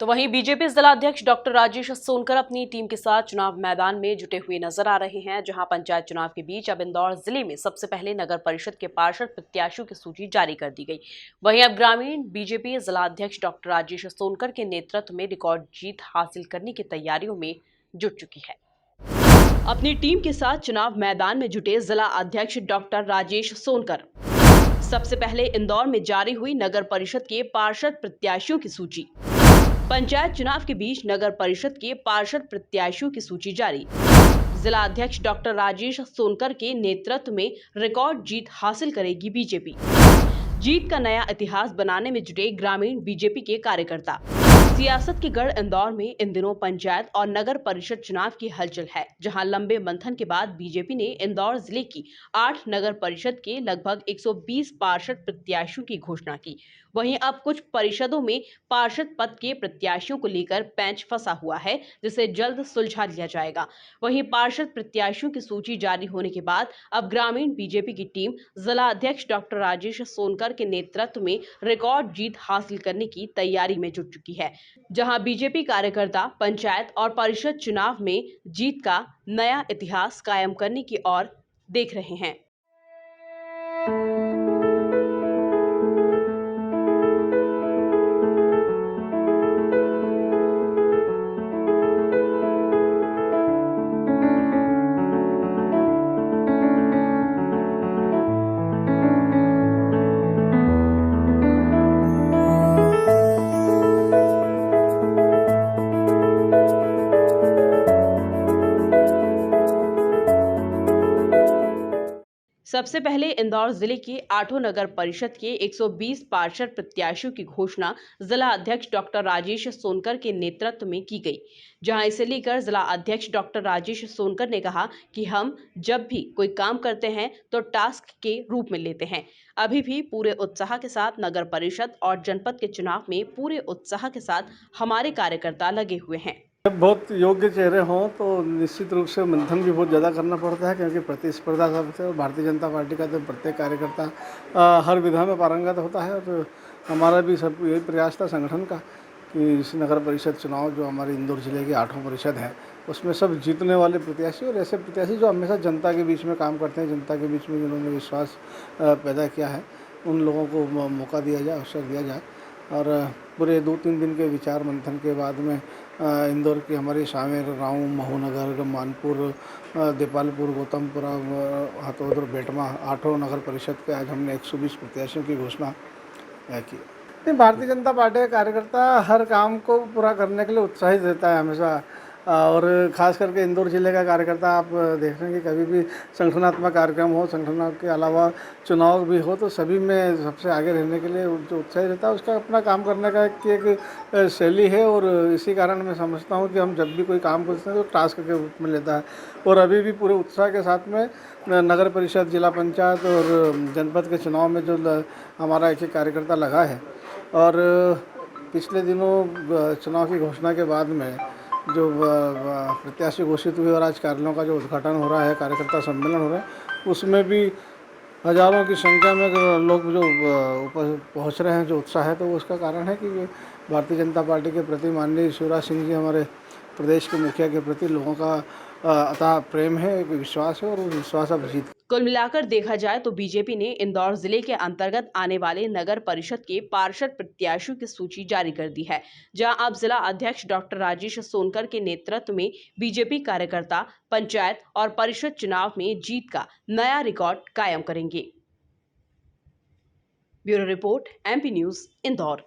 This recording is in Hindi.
तो वहीं बीजेपी जिला अध्यक्ष डॉक्टर राजेश सोनकर अपनी टीम के साथ चुनाव मैदान में जुटे हुए नजर आ रहे हैं। जहां पंचायत चुनाव के बीच अब इंदौर जिले में सबसे पहले नगर परिषद के पार्षद प्रत्याशियों की सूची जारी कर दी गई। वहीं अब ग्रामीण बीजेपी जिला अध्यक्ष डॉक्टर राजेश सोनकर के नेतृत्व में रिकॉर्ड जीत हासिल करने की तैयारियों में जुट चुकी है। अपनी टीम के साथ चुनाव मैदान में जुटे जिला अध्यक्ष डॉक्टर राजेश सोनकर सबसे पहले इंदौर में जारी हुई नगर परिषद के पार्षद प्रत्याशियों की सूची। पंचायत चुनाव के बीच नगर परिषद के पार्षद प्रत्याशियों की सूची जारी। जिला अध्यक्ष डॉक्टर राजेश सोनकर के नेतृत्व में रिकॉर्ड जीत हासिल करेगी बीजेपी। जीत का नया इतिहास बनाने में जुटे ग्रामीण बीजेपी के कार्यकर्ता। सियासत के गढ़ इंदौर में इन दिनों पंचायत और नगर परिषद चुनाव की हलचल है, जहां लंबे मंथन के बाद बीजेपी ने इंदौर जिले की 8 नगर परिषद के लगभग 120 पार्षद प्रत्याशियों की घोषणा की। वहीं अब कुछ परिषदों में पार्षद पद के प्रत्याशियों को लेकर पेंच फंसा हुआ है, जिसे जल्द सुलझा लिया जाएगा। वहीं पार्षद प्रत्याशियों की सूची जारी होने के बाद अब ग्रामीण बीजेपी की टीम जिला अध्यक्ष डॉक्टर राजेश सोनकर के नेतृत्व में रिकॉर्ड जीत हासिल करने की तैयारी में जुट चुकी है। जहां बीजेपी कार्यकर्ता पंचायत और परिषद चुनाव में जीत का नया इतिहास कायम करने की ओर देख रहे हैं। सबसे पहले इंदौर जिले के 8 नगर परिषद के 120 पार्षद प्रत्याशियों की घोषणा जिला अध्यक्ष डॉक्टर राजेश सोनकर के नेतृत्व में की गई। जहां इसे लेकर जिला अध्यक्ष डॉक्टर राजेश सोनकर ने कहा कि हम जब भी कोई काम करते हैं तो टास्क के रूप में लेते हैं। अभी भी पूरे उत्साह के साथ नगर परिषद और जनपद के चुनाव में पूरे उत्साह के साथ हमारे कार्यकर्ता लगे हुए हैं। जब बहुत योग्य चेहरे हों तो निश्चित रूप से मंथन भी बहुत ज़्यादा करना पड़ता है, क्योंकि प्रतिस्पर्धा सबसे और भारतीय जनता पार्टी का तो प्रत्येक कार्यकर्ता हर विधा में पारंगत होता है। और हमारा भी सब यही प्रयास था संगठन का कि इस नगर परिषद चुनाव जो हमारे इंदौर जिले की 8 परिषद है उसमें सब जीतने वाले प्रत्याशी और ऐसे प्रत्याशी जो हमेशा जनता के बीच में काम करते हैं, जनता के बीच में जिन्होंने विश्वास पैदा किया है, उन लोगों को मौका दिया जाए, अवसर दिया जाए। और पूरे 2-3 दिन के विचार मंथन के बाद में इंदौर की हमारी शामिल राऊ, महूनगर, मानपुर, देपालपुर, गौतमपुरा, हथौद, बेटमा 8 नगर परिषद के आज हमने 120 प्रत्याशियों की घोषणा की। नहीं, भारतीय जनता पार्टी का कार्यकर्ता हर काम को पूरा करने के लिए उत्साहित रहता है हमेशा। और ख़ास करके इंदौर जिले का कार्यकर्ता आप देख रहे हैं कि कभी भी संगठनात्मक कार्यक्रम हो, संगठन के अलावा चुनाव भी हो, तो सभी में सबसे आगे रहने के लिए जो उत्साहित रहता है उसका अपना काम करने का एक शैली है। और इसी कारण मैं समझता हूँ कि हम जब भी कोई काम करते हैं तो टास्क के रूप में लेता है। और अभी भी पूरे उत्साह के साथ में नगर परिषद, जिला पंचायत और जनपद के चुनाव में जो हमारा एक कार्यकर्ता लगा है। और पिछले दिनों चुनाव की घोषणा के बाद में जो प्रत्याशी घोषित हुए और आज कार्यालयों का जो उद्घाटन हो रहा है, कार्यकर्ता सम्मेलन हो रहा है, उसमें भी हजारों की संख्या में लोग जो पहुंच रहे हैं, जो उत्साह है, तो उसका कारण है कि भारतीय जनता पार्टी के प्रति माननीय शिवराज सिंह जी हमारे प्रदेश के मुखिया के प्रति लोगों का अथाह प्रेम है, एक विश्वास है और वो विश्वास अब जीत। कुल मिलाकर देखा जाए तो बीजेपी ने इंदौर जिले के अंतर्गत आने वाले नगर परिषद के पार्षद प्रत्याशियों की सूची जारी कर दी है। जहां अब जिला अध्यक्ष डॉक्टर राजेश सोनकर के नेतृत्व में बीजेपी कार्यकर्ता पंचायत और परिषद चुनाव में जीत का नया रिकॉर्ड कायम करेंगे। Bureau report, MP news, Indore.